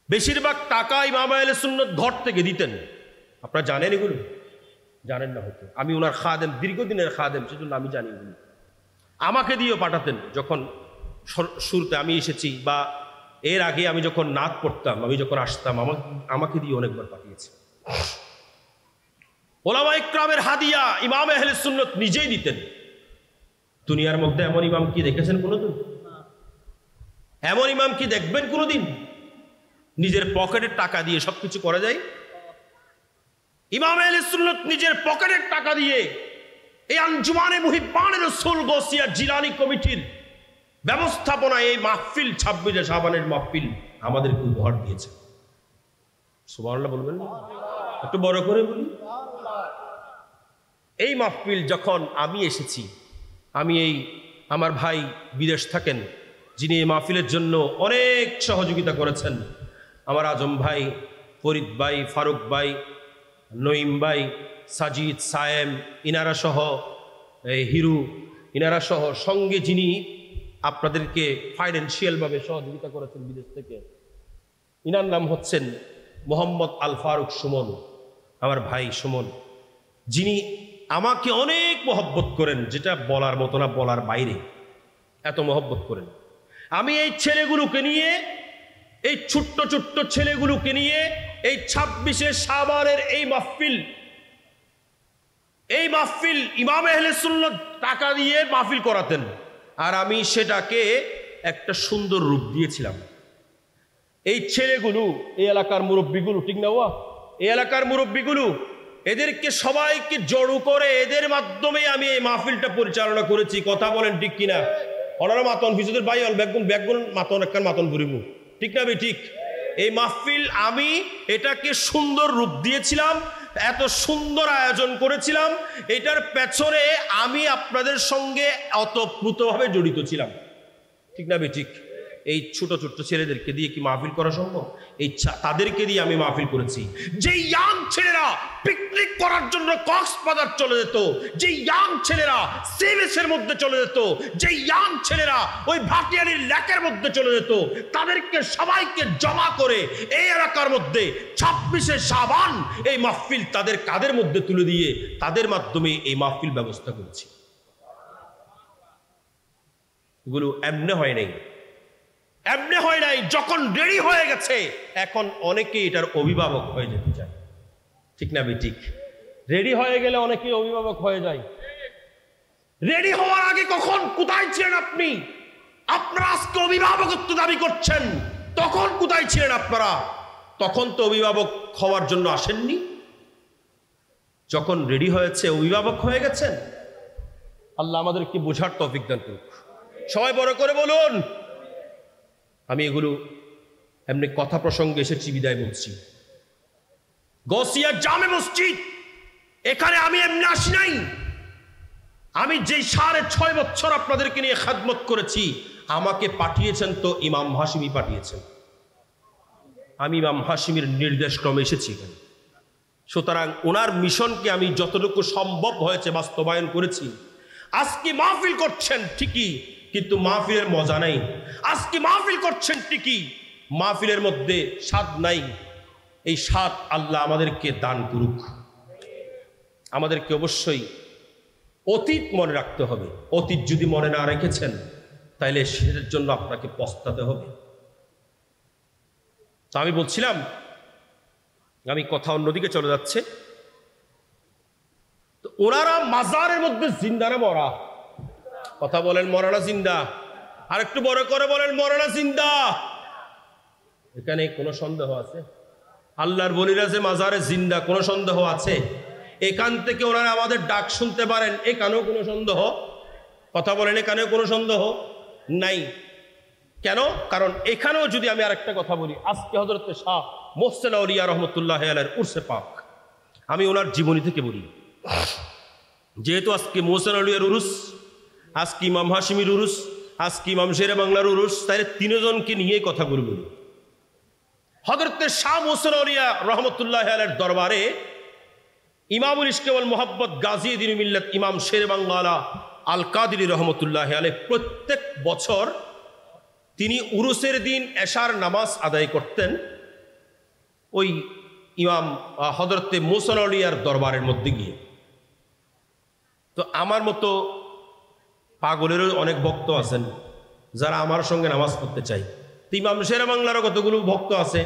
বেশিরভাগ টাকা ইমাম আহলে সুন্নাত ঘর থেকে দিতেন। আপনারা জানেন এগুলো? জানেন না হয়তো। আমি ওনার খাদেম, দীর্ঘদিনের খাদেম, সেজন্য আমি জানি এগুলো। আমাকে দিয়েও পাঠাতেন যখন শুরুতে আমি এসেছি, বা এর আগে আমি যখন নাত পড়তাম, আমি যখন আসতাম, আমাকে দিয়ে অনেকবার পাঠিয়েছে। ওলামা ইকরামের হাদিয়া ইমাম আহলে সুন্নাত নিজেই দিতেন। দুনিয়ার মধ্যে এমন ইমাম কি দেখেছেন কোনোদিন? এমন ইমাম কি দেখবেন কোনোদিন? নিজের পকেটের টাকা দিয়ে সবকিছু করা যায়। ইমাম আহলে সুন্নাত নিজের পকেটের টাকা দিয়ে এই আঞ্জুমানে মুহিব্বানে রাসূল গৌসিয়া জিলানী কমিটির ব্যবস্থাপনায় এই মাহফিল 26শে শাবানের মাহফিল আমাদেরকে উপহার দিয়েছে। সুবহানাল্লাহ বলবেন না? একটু বড় করে বলি। এই মাহফিল যখন আমি এসেছি, আমি আমার ভাই বিদেশ থাকেন, যিনি এই মাহফিলের জন্য অনেক সহযোগিতা করেছেন, আমার আজম ভাই, ফরিদ ভাই, ফারুক ভাই, নঈম ভাই, সাজিদ, সায়েম, ইনারা সহ হিরু, ইনারা সহ সঙ্গে যিনি আপনাদেরকে ফাইন্যান্সিয়ালভাবে সহযোগিতা করেছেন বিদেশ থেকে, ইনার নাম হচ্ছেন মোহাম্মদ আল ফারুক সুমন, আমার ভাই সুমন, যিনি আমাকে অনেক মহব্বত করেন, যেটা বলার মতো না, বলার বাইরে। এত মহব্বত করেন। আমি এই ছেলেগুলোকে নিয়ে, এই ছোট্ট ছোট্ট ছেলেগুলোকে নিয়ে এই 26শে শাবানের এই মাহফিল ইমাম আহলে সুন্নাত টাকা দিয়ে মাহফিল করাতেন, আর আমি সেটাকে একটা সুন্দর রূপ দিয়েছিলাম। এই ছেলেগুলো, এই এলাকার মুরব্বীগুলো, ঠিক না ওয়া, এই এলাকার মুরব্বীগুলো, এদেরকে সবাইকে জড়ো করে এদের মাধ্যমে আমি এই মাহফিলটা পরিচালনা করেছি। কথা বলেন ঠিক কিনা? ওনারা মাতন ফিজুদের ভাই ব্যাগুন মাতন একখান মাতন ভরিব, ঠিক না ভাই? ঠিক। এই মাহফিল আমি এটাকে সুন্দর রূপ দিয়েছিলাম, এত সুন্দর আয়োজন করেছিলাম, এটার পেছনে আমি আপনাদের সঙ্গে অতপ্রুতভাবে জড়িত ছিলাম, ঠিক না ভাই? ঠিক। এই ছোট ছোট ছেলেদেরকে দিয়ে কি মাহফিল করা সম্ভব? এই তাদেরকে দিয়ে আমি মাহফিল করেছি। যে ইয়াং ছেলেরা পিকনিক করার জন্য কক্সবাজার চলে যেত, যে ইয়াং ছেলেরা সি বিচের মধ্যে চলে যেত, যে ইয়াং ছেলেরা ওই ভাটিয়ালির লেকের মধ্যে চলে যেত, তাদেরকে সবাইকে জমা করে এই এলাকার মধ্যে 26শে শাবান এই মাহফিল তাদের কাদের মধ্যে তুলে দিয়ে তাদের মাধ্যমে এই মাহফিল ব্যবস্থা করেছি। এগুলো এমনি হয় নাই, এমনি হয় নাই। যখন রেডি হয়ে গেছে, এখন অনেকে এটার অভিভাবক হয়ে যেতে চায়, ঠিক না ভাই? ঠিক। রেডি হয়ে গেলে অনেকে অভিভাবক হয়ে যায়। রেডি হওয়ার আগে কখন কোথায় ছিলেন আপনি? আপনারা আজকে অভিভাবকত্ব দাবি করছেন, তখন কোথায় ছিলেন আপনারা? তখন তো অভিভাবক হওয়ার জন্য আসেননি। যখন রেডি হয়েছে, অভিভাবক হয়ে গেছেন। আল্লাহ আমাদেরকে বোঝার তৌফিক দান করুক। সবাই বড় করে বলুন। আমি এগুলো এমনি কথা প্রসঙ্গে এসেছি বিদায় বলছি। গৌসিয়া জামে মসজিদ, এখানে আমি এমনি আসি নাই। আমি যেই 6.5 বছর আপনাদেরকে নিয়ে খেদমত করেছি, আমাকে পাঠিয়েছেন তো ইমাম হাশিমি পাঠিয়েছেন। আমি ইমাম হাশিমির নির্দেশ ক্রমে এসেছি এখানে। সুতরাং ওনার মিশনকে আমি যতটুকু সম্ভব হয়েছে বাস্তবায়ন করেছি। আজকে মাহফিল করছেন ঠিকই, কিন্তু মাহফিলের মজা নাই। আজকে মাহফিল করছেন ঠিকই, মাহফিলের মধ্যে স্বাদ নাই। এই স্বাদ আল্লাহ আমাদেরকে দান করুক। আমাদেরকে অবশ্যই অতীত মনে রাখতে হবে। অতীত যদি মনে না রেখেছেন, তাইলে সেটার জন্য আপনাকে পস্তাতে হবে। তো আমি বলছিলাম, আমি কথা অন্যদিকে চলে যাচ্ছে। তো ওনারা মাজারের মধ্যে জিন্দা না মরা? কথা বলেন, মরা না জিন্দা? আর একটু বড় করে বলেন, মরা না জিন্দা? এখানে কোনো সন্দেহ আছে? আল্লাহর বলিরা যে মাজারে জিন্দা, কোনো সন্দেহ আছে? এখান থেকে ওনারা আমাদের ডাক শুনতে পারেন, এখানেও কোনো সন্দেহ? কথা বলেন, এখানেও কোনো সন্দেহ নাই। কেন? কারণ এখানেও যদি আমি আরেকটা কথা বলি, আজকে হযরত শাহ মোহসেন আউলিয়া রহমতুল্লাহ আলাইহির উরসে পাক, আমি ওনার জীবনী থেকে বলি। যেহেতু আজকে মোহসেন আউলিয়ার উরুস, আজকে ইমাম হাশিমির উরুস, আজকে ইমাম শেরে বাংলার উরুস, তাইলে তিনজনকে নিয়ে কথা বলব। হযরত শাহ মোহসেন আউলিয়া রহমতুল্লাহ আলাইহির দরবারে ইমামুল ইশক ওয়াল মুহাব্বত গাজী দ্বীন মিল্লাত ইমাম শেরে বাংলা আল কাদেরী রহমতুল্লাহ আলাইহি প্রত্যেক বছর তিনি উরুসের দিন এশার নামাজ আদায় করতেন ওই ইমাম হযরত মোহসেন আউলিয়ার দরবারের মধ্যে গিয়ে। তো আমার মতো পাগলেরও অনেক ভক্ত আছেন যারা আমার সঙ্গে নামাজ পড়তে চাই। তো ইমাম শেরে বাংলারও কতগুলো ভক্ত আছে,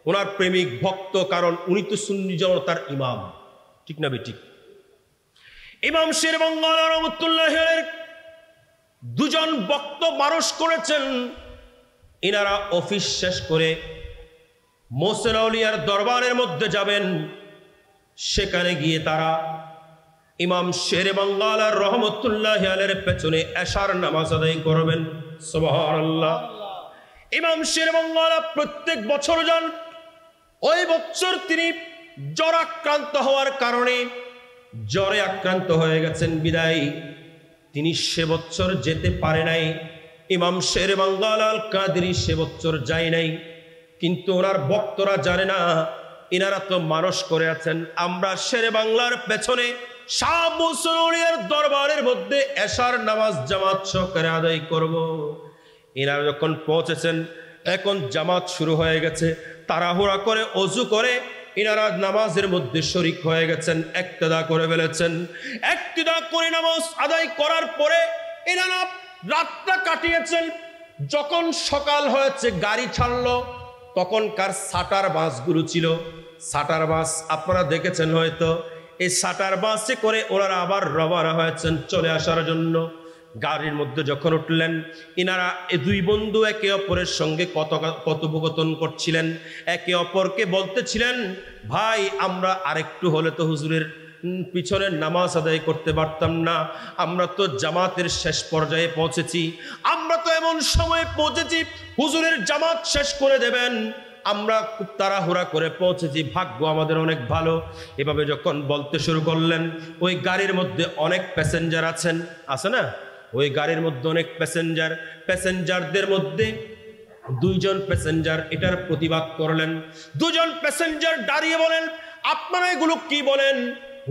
ওনার প্রেমিক ভক্ত, কারণ উনি তো সুন্নি জনতার ইমাম, ঠিক না বেঠিক? ইমাম শেরে বাংলা রহমতুল্লাহের দুজন ভক্ত মানুষ করেছেন। ইনারা অফিস শেষ করে মোহসেন আউলিয়ার দরবারের মধ্যে যাবেন। সেখানে গিয়ে তারা ইমাম শেরে বাংলার রহমতুল্লাহ আলাইহির পেছনে এশার নামাজ আদায় করবেন। সুবহানাল্লাহ। ইমাম শেরে বাংলা প্রত্যেক বছর যান। ওই বছর তিনি জ্বর আক্রান্ত হওয়ার কারণে জ্বরে আক্রান্ত হয়ে গেছেন বিদায় তিনি সে বছর যেতে পারে নাই। ইমাম শেরে বাংলা আল কাদেরী সে বছর যায় নাই। কিন্তু ওনার ভক্তরা জানে না, ইনারা তো মানস করে আছেন আমরা শেরে বাংলার পেছনে শাহ মোহসেন আউলিয়ার দরবারের মধ্যে এশার নামাজ জামাত সহকারে আদায় করব। এনারা যখন পৌঁছেছেন, এখন জামাত শুরু হয়ে গেছে। তাড়াহুড়া করে ওযু করে ইনারা নামাজের মধ্যে শরীক হয়ে গেছেন, ইক্তেদা করে ফেলেছেন। ইক্তেদা করে নামাজ আদায় করার পরে ইনারা রাতটা কাটিয়েছেন। যখন সকাল হয়েছে গাড়ি ছাড়লো, তখনকার শাটার বাসগুলো ছিল, শাটার বাস আপনারা দেখেছেন হয়তো, এই শাটার বাসে করে ওনারা আবার রওনা হয়েছেন চলে আসার জন্য। গাড়ির মধ্যে যখন উঠলেন, ইনারা এই দুই বন্ধু একে অপরের সঙ্গে কথোপকথন করছিলেন, একে অপরকে বলতেছিলেন, ভাই আমরা আরেকটু হলে তো হুজুরের পিছনের নামাজ আদায় করতে পারতাম না, আমরা তো জামাতের শেষ পর্যায়ে পৌঁছেছি, আমরা তো এমন সময়ে পৌঁছেছি হুজুরের জামাত শেষ করে দেবেন, আমরা খুব তাড়াহুড়া করে পৌঁছেছি, ভাগ্য আমাদের অনেক ভালো। এভাবে যখন বলতে শুরু করলেন, ওই গাড়ির মধ্যে অনেক প্যাসেঞ্জার আছেন, আছে না, ওই গাড়ির মধ্যে অনেক প্যাসেঞ্জারদের মধ্যে দুইজন প্যাসেঞ্জার এটার প্রতিবাদ করলেন। দুজন প্যাসেঞ্জার দাঁড়িয়ে বলেন, আপনারা এগুলো কি বলেন?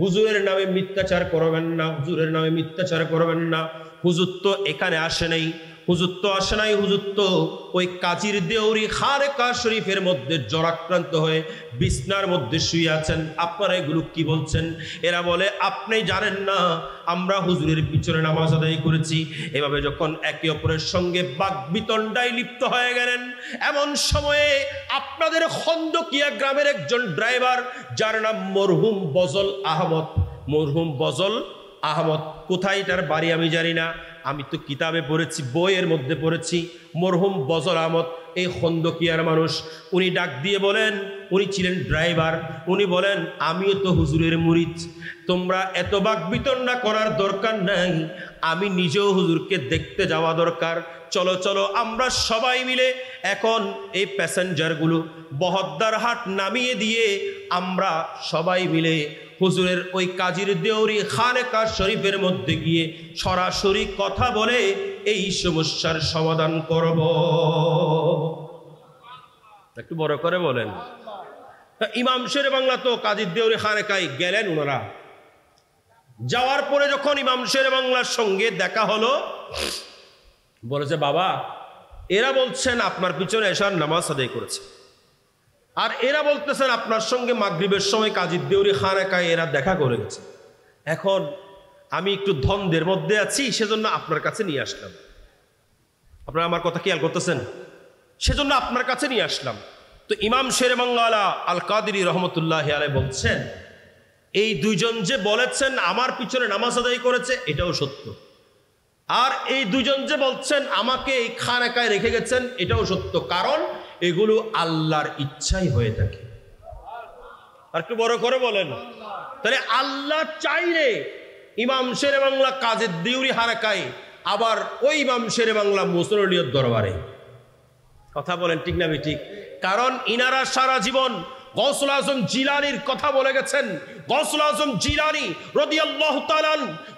হুজুরের নামে মিথ্যাচার করবেন না, হুজুরের নামে মিথ্যাচার করবেন না, হুজুর তো এখানে আসে নাই, হুজুর তো আসে নাই, হুজুর তো ওই কাজীর দেউরি খানেকা শরীফের মধ্যে জ্বরাক্রান্ত হয়ে বিছনার মধ্যে শুয়ে আছেন, আপনারা এগুলো কি বলছেন? এরা বলে, আপনি জানেন না আমরা হুজুরের পিছনে নামাজ আদায় করেছি। এভাবে যখন একে অপরের সঙ্গে বাকবিতণ্ডায় লিপ্ত হয়ে গেলেন, এমন সময়ে আপনাদের খন্দকিয়া গ্রামের একজন ড্রাইভার, যার নাম মরহুম বজল আহমদ, কোথায় তার বাড়ি আমি জানি না, আমি তো কিতাবে পড়েছি, বইয়ের মধ্যে পড়েছি, মরহুম বজল আহমদ এই খন্দকিয়ার মানুষ। উনি ডাক দিয়ে বলেন, উনি ছিলেন ড্রাইভার, উনি বলেন, আমিও তো হুজুরের মুরিদ, তোমরা এত বাকবিতণ্ডা করার দরকার নাই, আমি নিজেও হুজুরকে দেখতে যাওয়া দরকার, চলো চলো আমরা সবাই মিলে এখন এই প্যাসেঞ্জারগুলো বহদ্দার হাট নামিয়ে দিয়ে আমরা সবাই মিলে হুজুরের ওই কাজীর দেউরি খানেকা শরীফের মধ্যে গিয়ে সরাসরি কথা বলে এই সমস্যার সমাধান করব। একটু বড় করে বলেন। ইমাম শেরে বাংলা তো কাজীর দেউরি খানেকায় গেলেন ওনারা। যাওয়ার পরে যখন ইমাম শেরে বাংলার সঙ্গে দেখা হলো, বলেছে, বাবা এরা বলছেন আপনার পিছনে এশার নামাজ আদায় করেছে, আর এরা বলতেছেন আপনার সঙ্গে মাগরিবের সময় কাজীর দেউরি খানেকায় এরা দেখা করে গেছে, এখন আমি একটু দ্বন্দ্বের মধ্যে আছি, সেজন্য আপনার কাছে নিয়ে আসলাম। আপনারা আমার কথা খেয়াল করতেছেন? সেজন্য আপনার কাছে নিয়ে আসলাম। তো ইমাম শেরে বাংলা আল কাদেরী রহমতুল্লাহ আলাইহি বলছেন, এই দুইজন যে বলেছেন আমার পিছনে নামাজ আদায় করেছে, এটাও সত্য, আর এই দুজন যে বলছেন আমাকে এই খানেকায় রেখে গেছেন, এটাও সত্য, কারণ এগুলো আল্লাহর ইচ্ছাই হয়ে থাকে। আর একটু বড় করে বলেন। তাহলে আল্লাহ চাইলে ইমাম শেরে বাংলা কাজীর দেউরি খানেকায়, আবার ওই ইমাম শেরে বাংলা মুসলিয়ত দরবারে। কথা বলেন ঠিক না ঠিক? কারণ ইনারা সারা জীবন গৌসুল আজম জিলানীর কথা বলে গেছেন। গৌসুল আজম জিলানী রাদিয়াল্লাহু তাআলা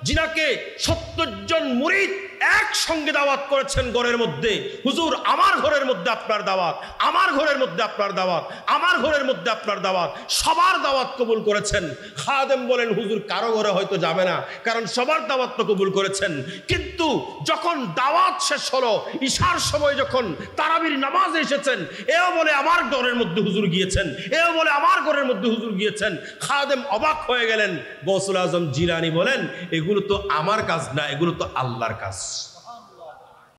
যিনাকে 70 জন মুরিদ একসঙ্গে দাওয়াত করেছেন ঘরের মধ্যে, হুজুর আমার ঘরের মধ্যে আপনার দাওয়াত, আমার ঘরের মধ্যে আপনার দাওয়াত, আমার ঘরের মধ্যে আপনার দাওয়াত, সবার দাওয়াত কবুল করেছেন। খাদেম বলেন, হুজুর কারো ঘরে হয়তো যাবে না, কারণ সবার দাওয়াত তো কবুল করেছেন। কিন্তু যখন দাওয়াত শেষ হলো, ঈশার সময় যখন তারাবির নামাজে এসেছেন, এও বলে আমার ঘরের মধ্যে হুজুর গিয়েছেন, এও বলে আমার ঘরের মধ্যে হুজুর গিয়েছেন। খাদেম অবাক হয়ে গেলেন। গৌসুল আজম জিলানী বলেন, এগুলো তো আমার কাজ না, এগুলো তো আল্লাহর কাজ।